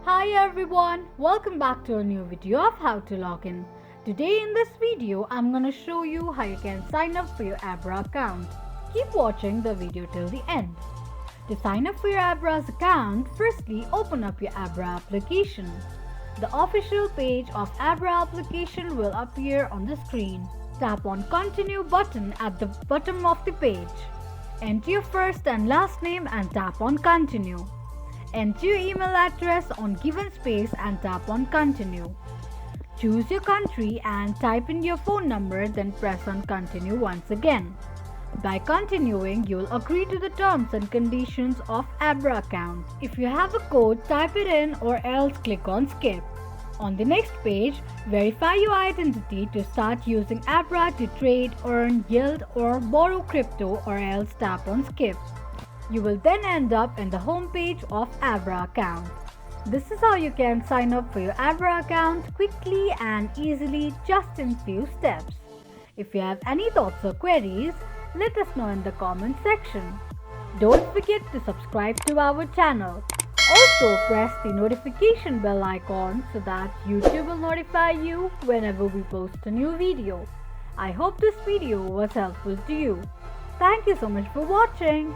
Hi everyone, welcome back to a new video of how to log in. Today in this video, I'm gonna show you how you can sign up for your ABRA account. Keep watching the video till the end. To sign up for your ABRA's account, firstly open up your ABRA application. The official page of ABRA application will appear on the screen. Tap on Continue button at the bottom of the page. Enter your first and last name and tap on Continue. Enter your email address on given space and tap on Continue. Choose your country and type in your phone number, then press on Continue once again. By continuing, you will agree to the terms and conditions of ABRA account. If you have a code, type it in or else click on Skip. On the next page, verify your identity to start using ABRA to trade, earn, yield or borrow crypto, or else tap on Skip. You will then end up in the home page of ABRA account. This is how you can sign up for your ABRA account quickly and easily, just in few steps. If you have any thoughts or queries, let us know in the comment section. Don't forget to subscribe to our channel. Also press the notification bell icon so that YouTube will notify you whenever we post a new video. I hope this video was helpful to you. Thank you so much for watching.